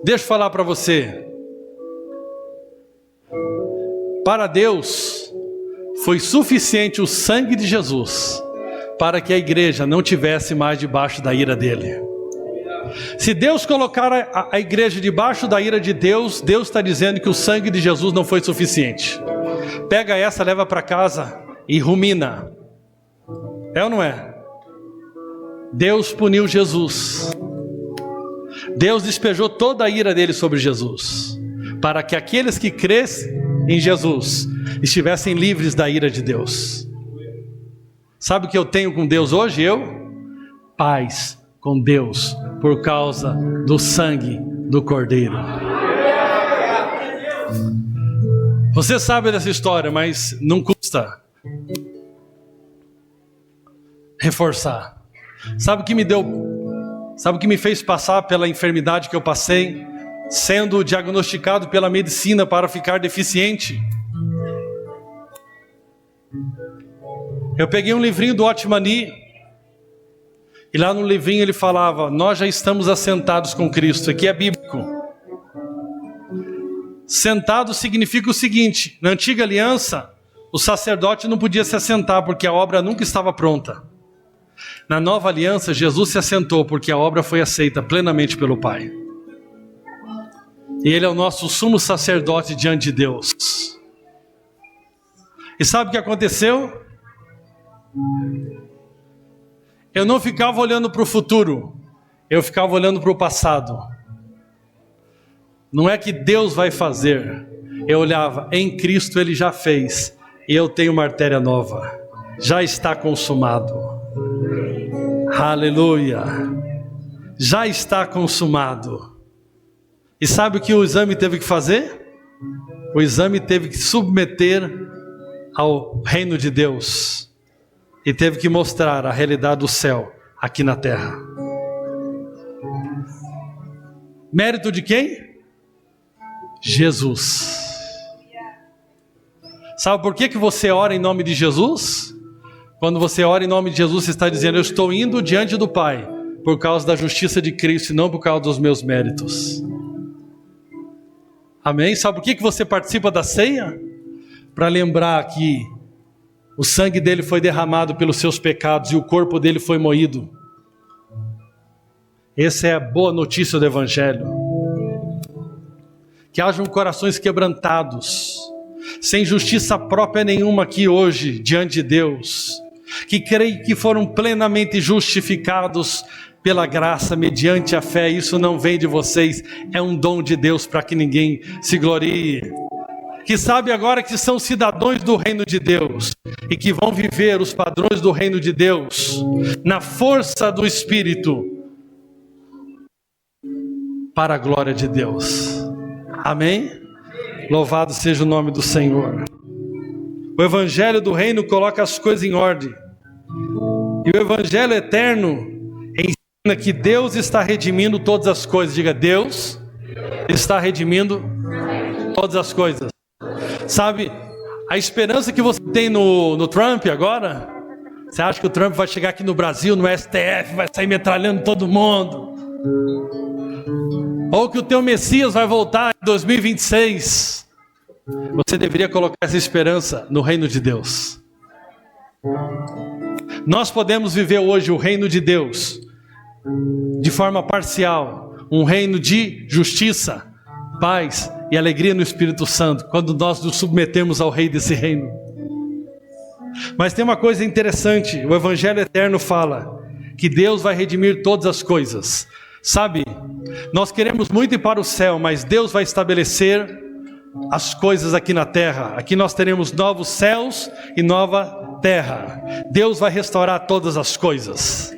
Speaker 2: Deixa eu falar para você. Para Deus, foi suficiente o sangue de Jesus, para que a igreja não tivesse mais debaixo da ira dele. Se Deus colocar a igreja debaixo da ira de Deus, Deus está dizendo que o sangue de Jesus não foi suficiente. Pega essa, leva para casa e rumina. É ou não é? Deus puniu Jesus. Deus despejou toda a ira dele sobre Jesus, para que aqueles que crescem em Jesus estivessem livres da ira de Deus. Sabe o que eu tenho com Deus hoje? Paz com Deus, por causa do sangue do Cordeiro. Você sabe dessa história, mas não custa reforçar. Sabe o que me fez passar pela enfermidade que eu passei, sendo diagnosticado pela medicina para ficar deficiente? Eu peguei um livrinho do Otmani, e lá no livrinho ele falava: nós já estamos assentados com Cristo. Aqui é bíblico. Sentado significa o seguinte: na antiga aliança, o sacerdote não podia se assentar, porque a obra nunca estava pronta. Na nova aliança, Jesus se assentou porque a obra foi aceita plenamente pelo Pai. E Ele é o nosso sumo sacerdote diante de Deus. E sabe o que aconteceu? Eu não ficava olhando para o futuro, eu ficava olhando para o passado. Não é que Deus vai fazer, eu olhava, em Cristo Ele já fez, e eu tenho uma artéria nova, já está consumado. Aleluia, já está consumado. E sabe o que o exame teve que fazer? O exame teve que submeter ao reino de Deus. E teve que mostrar a realidade do céu aqui na terra. Mérito de quem? Jesus. Sabe por que você ora em nome de Jesus? Quando você ora em nome de Jesus, você está dizendo, eu estou indo diante do Pai, por causa da justiça de Cristo e não por causa dos meus méritos. Amém? Sabe por que você participa da ceia? Para lembrar que o sangue dele foi derramado pelos seus pecados e o corpo dele foi moído. Essa é a boa notícia do Evangelho. Que hajam corações quebrantados, sem justiça própria nenhuma aqui hoje, diante de Deus. Que creem que foram plenamente justificados pela graça, mediante a fé. Isso não vem de vocês, é um dom de Deus para que ninguém se glorie. Que sabe agora que são cidadãos do reino de Deus e que vão viver os padrões do reino de Deus na força do Espírito para a glória de Deus. Amém? Louvado seja o nome do Senhor. O Evangelho do reino coloca as coisas em ordem. E o Evangelho eterno ensina que Deus está redimindo todas as coisas. Diga, Deus está redimindo todas as coisas. Sabe, a esperança que você tem no Trump agora, você acha que o Trump vai chegar aqui no Brasil, no STF, vai sair metralhando todo mundo? Ou que o teu Messias vai voltar em 2026? Você deveria colocar essa esperança no reino de Deus. Nós podemos viver hoje o reino de Deus de forma parcial, um reino de justiça, paz e alegria no Espírito Santo, quando nós nos submetemos ao rei desse reino. Mas tem uma coisa interessante, o Evangelho eterno fala que Deus vai redimir todas as coisas. Sabe, nós queremos muito ir para o céu, mas Deus vai estabelecer as coisas aqui na terra. Aqui nós teremos novos céus e nova terra. Deus vai restaurar todas as coisas.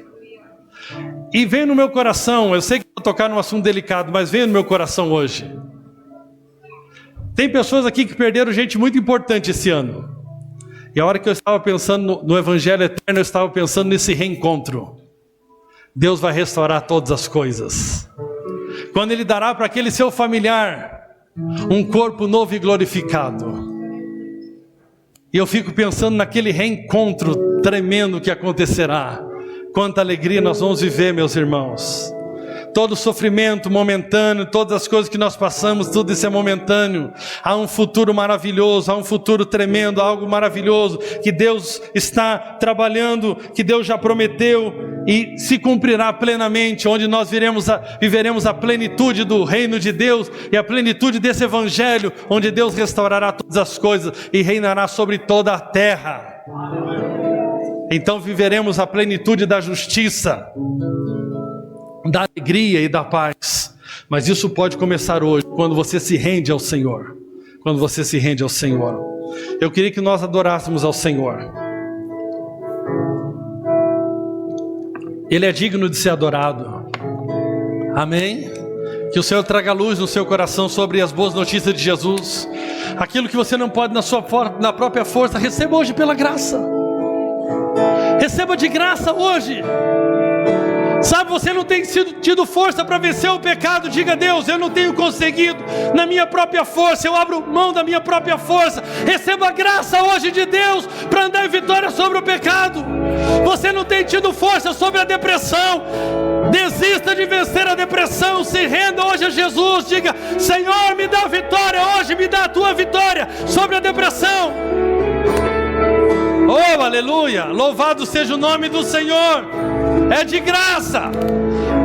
Speaker 2: E vem no meu coração, eu sei que vou tocar num assunto delicado, mas vem no meu coração hoje. Tem pessoas aqui que perderam gente muito importante esse ano. E a hora que eu estava pensando no Evangelho eterno, eu estava pensando nesse reencontro. Deus vai restaurar todas as coisas. Quando Ele dará para aquele seu familiar um corpo novo e glorificado. E eu fico pensando naquele reencontro tremendo que acontecerá. Quanta alegria nós vamos viver, meus irmãos. Todo sofrimento momentâneo, todas as coisas que nós passamos, tudo isso é momentâneo. Há um futuro maravilhoso, há um futuro tremendo, algo maravilhoso que Deus está trabalhando, que Deus já prometeu e se cumprirá plenamente, onde nós viveremos a plenitude do reino de Deus e a plenitude desse Evangelho, onde Deus restaurará todas as coisas e reinará sobre toda a terra. Então viveremos a plenitude da justiça, da alegria e da paz. Mas isso pode começar hoje, quando você se rende ao Senhor. Quando você se rende ao Senhor. Eu queria que nós adorássemos ao Senhor. Ele é digno de ser adorado. Amém? Que o Senhor traga luz no seu coração sobre as boas notícias de Jesus. Aquilo que você não pode na própria força, receba hoje pela graça. Receba de graça hoje. Sabe, você não tem tido força para vencer o pecado. Diga a Deus, eu não tenho conseguido na minha própria força, eu abro mão da minha própria força. Receba a graça hoje de Deus para andar em vitória sobre o pecado. Você não tem tido força sobre a depressão. Desista de vencer a depressão, se renda hoje a Jesus. Diga, Senhor, me dá a vitória hoje, me dá a tua vitória sobre a depressão. Oh, aleluia! Louvado seja o nome do Senhor. É de graça.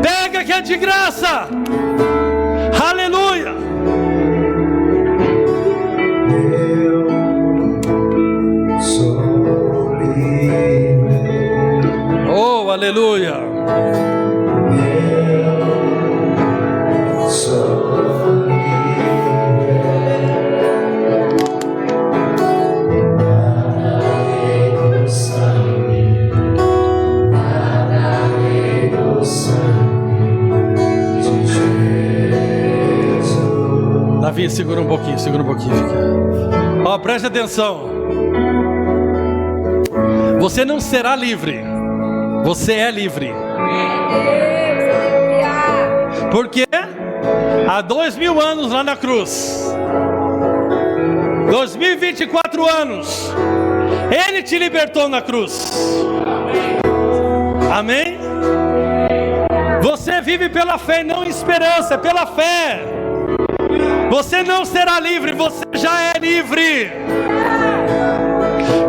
Speaker 2: Pega que é de graça. Aleluia.
Speaker 1: Eu sou livre.
Speaker 2: Oh, aleluia.
Speaker 1: Eu sou livre.
Speaker 2: Davi, segura um pouquinho, fica. Ó, preste atenção. Você não será livre. Você é livre. Porque há 2000 anos lá na cruz, 2024 anos, Ele te libertou na cruz. Amém? Você vive pela fé e não em esperança, é pela fé. Você não será livre, você já é livre.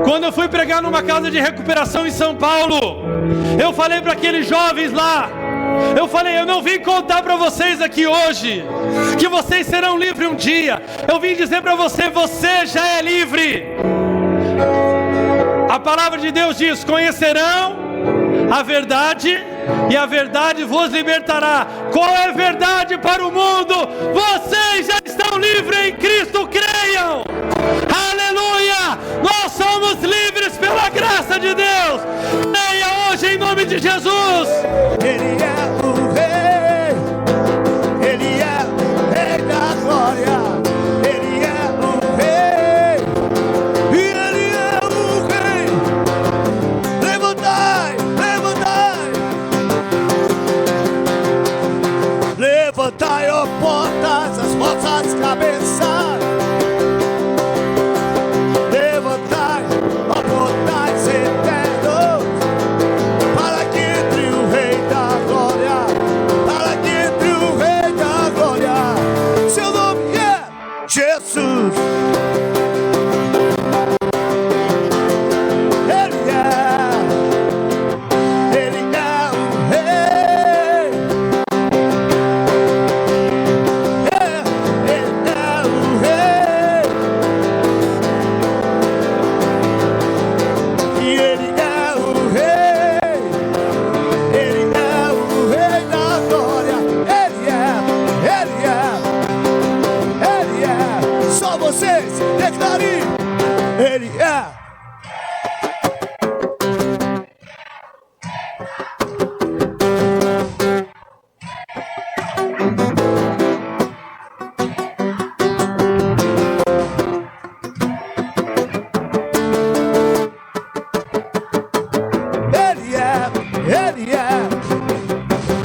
Speaker 2: Quando eu fui pregar numa casa de recuperação em São Paulo, eu falei para aqueles jovens lá, eu falei, eu não vim contar para vocês aqui hoje que vocês serão livres um dia. Eu vim dizer para você, você já é livre. A palavra de Deus diz, conhecerão a verdade e a verdade vos libertará. Qual é a verdade para o mundo? Vocês já estão livres em Cristo, creiam. Aleluia! Nós somos livres pela graça de Deus. Creia hoje em nome de Jesus.
Speaker 1: Ele é o rei. Ele é o rei da glória. Ele é o rei. E ele é o rei. Levantai, levantai. Levantai, ó portas, as vossas cabeças. Levantai, ó portais eternos, para que entre o Rei da Glória, para que entre o Rei da Glória. Seu nome é Jesus. Ele é o Rei. Ele é o Rei. E ele é o Rei. Ele é o Rei da glória. Ele é. Só vocês declarem. Ele é.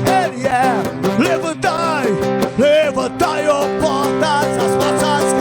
Speaker 1: Ele é. Levantai, levantai, ó portas, as vossas